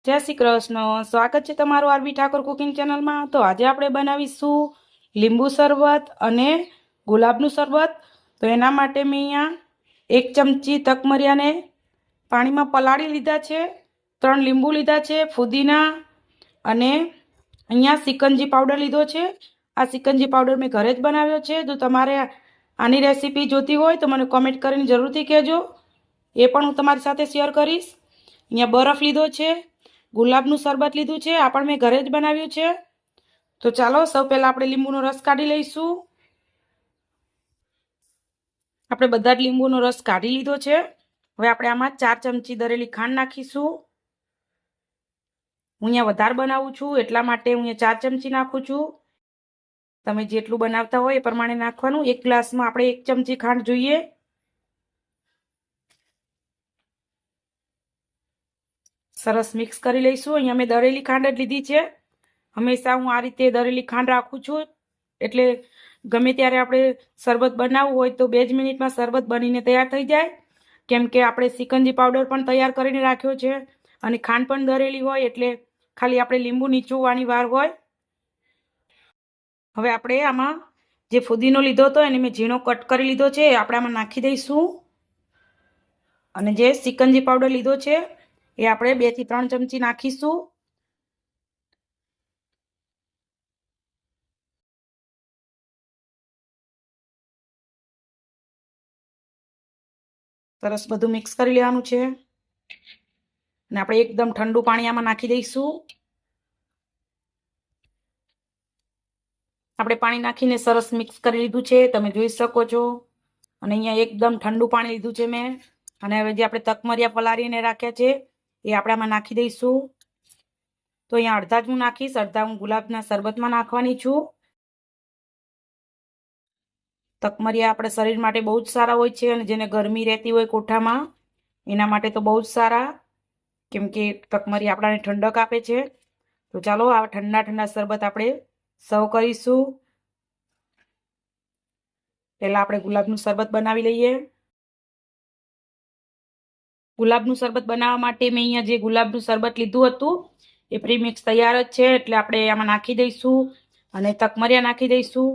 જય શ્રી કૃષ્ણ। સ્વાગત છે તમારું આરબી ઠાકોર કુકિંગ ચેનલમાં। તો આજે આપણે બનાવીશું લીંબુ શરબત અને ગુલાબનું શરબત। તો એના માટે મેં અહીંયા 1 ચમચી તકમરિયાને પાણીમાં પલાળી લીધા છે, 3 લીંબુ લીધા છે, ફુદીના અને અહીંયા સિકંજી પાવડર લીધો છે। આ સિકંજી પાવડર મેં ઘરે જ બનાવ્યો છે। જો તમારે આની રેસીપી જોતી હોય તો મને કોમેન્ટ કરીને જરૂરથી કહેજો, એ પણ હું તમારી સાથે શેર કરીશ। અહીંયા બરફ લીધો છે, ગુલાબનું શરબત લીધું છે, આ પણ મેં ઘરે જ બનાવ્યું છે। તો ચાલો સૌ પહેલાં આપણે લીંબુનો રસ કાઢી લઈશું। આપણે બધા જ લીંબુનો રસ કાઢી લીધો છે। હવે આપણે આમાં 4 ચમચી દરેલી ખાંડ નાખીશું। હું અહીંયા વધારે બનાવું છું એટલા માટે હું અહીંયા 4 ચમચી નાખું છું। તમે જેટલું બનાવતા હોય એ પ્રમાણે નાખવાનું। 1 ગ્લાસમાં આપણે 1 ચમચી ખાંડ જોઈએ। સરસ મિક્સ કરી લઈશું। અહીંયા મેં દળેલી ખાંડ જ લીધી છે। હંમેશા હું આ રીતે દળેલી ખાંડ રાખું છું, એટલે ગમે ત્યારે આપણે શરબત બનાવવું હોય તો 2 જ મિનિટમાં શરબત બનીને તૈયાર થઈ જાય। કેમ કે આપણે સિકંજી પાવડર પણ તૈયાર કરીને રાખ્યો છે અને ખાંડ પણ દળેલી હોય, એટલે ખાલી આપણે લીંબુ નીચોવવાની વાર હોય। હવે આપણે આમાં જે ફુદીનો લીધો હતો એને મેં ઝીણો કટ કરી લીધો છે, એ આપણે આમાં નાખી દઈશું। અને જે સિકંજી પાવડર લીધો છે એ આપણે 2 થી 3 ચમચી નાખીશું। સરસ બધું મિક્સ કરી લેવાનું છે અને આપણે એકદમ ઠંડુ પાણી આમાં નાખી દઈશું। આપણે પાણી નાખીને સરસ મિક્સ કરી લીધું છે, તમે જોઈ શકો છો। અને અહીંયા એકદમ ઠંડુ પાણી લીધું છે મેં। અને હવે જે આપણે તકમરિયા પલાળીને રાખ્યા છે એ આપણે આમાં નાખી દઈશું। તો અહીંયા અડધા જ હું નાખીશ, અડધા હું ગુલાબના શરબતમાં નાખવાની છું। તકમરિયા આપણે શરીર માટે બહુ જ સારા હોય છે, અને જેને ગરમી રહેતી હોય કોઠામાં એના માટે તો બહુ જ સારા, કેમ કે તકમરિયા આપણાને ઠંડક આપે છે। તો ચાલો આ ઠંડા ઠંડા શરબત આપણે સર્વ કરીશું। પહેલાં આપણે ગુલાબનું શરબત બનાવી લઈએ। ગુલાબનું શરબત બનાવવા માટે મેં અહીંયા જે ગુલાબનું શરબત લીધું હતું એ પ્રીમિક્સ તૈયાર જ છે, એટલે આપણે આમાં નાખી દઈશું અને તકમરિયા નાખી દઈશું।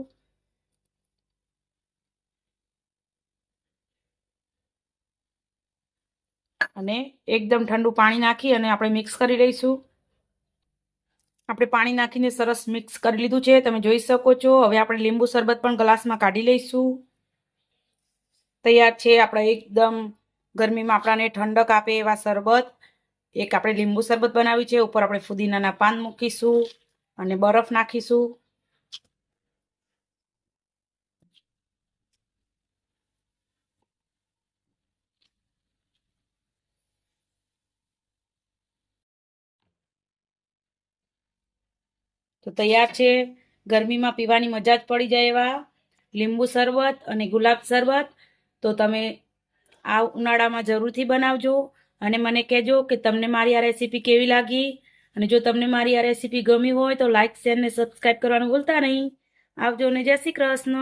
અને એકદમ ઠંડુ પાણી નાખી અને આપણે મિક્સ કરી લઈશું। આપણે પાણી નાખીને સરસ મિક્સ કરી લીધું છે, તમે જોઈ શકો છો। હવે આપણે લીંબુ શરબત પણ ગ્લાસમાં કાઢી લઈશું। તૈયાર છે આપણે એકદમ ગરમીમાં આપણાને ઠંડક આપે એવા શરબત। એક આપણે લીંબુ શરબત બનાવ્યું છે, ઉપર આપણે ફુદીનાના પાન મૂકીશું અને બરફ નાખીશું। તો તૈયાર છે ગરમીમાં પીવાની મજા જ પડી જાય એવા લીંબુ શરબત અને ગુલાબ શરબત। તો તમે આ ઉનાળામાં જરૂરથી બનાવજો અને મને કહેજો કે તમને મારી આ રેસીપી કેવી લાગી। અને જો તમને મારી આ રેસીપી ગમી હોય તો લાઇક, શેર ને સબસ્ક્રાઈબ કરવાનું ભૂલતા નહીં। આવજો ને જય શ્રી કૃષ્ણ।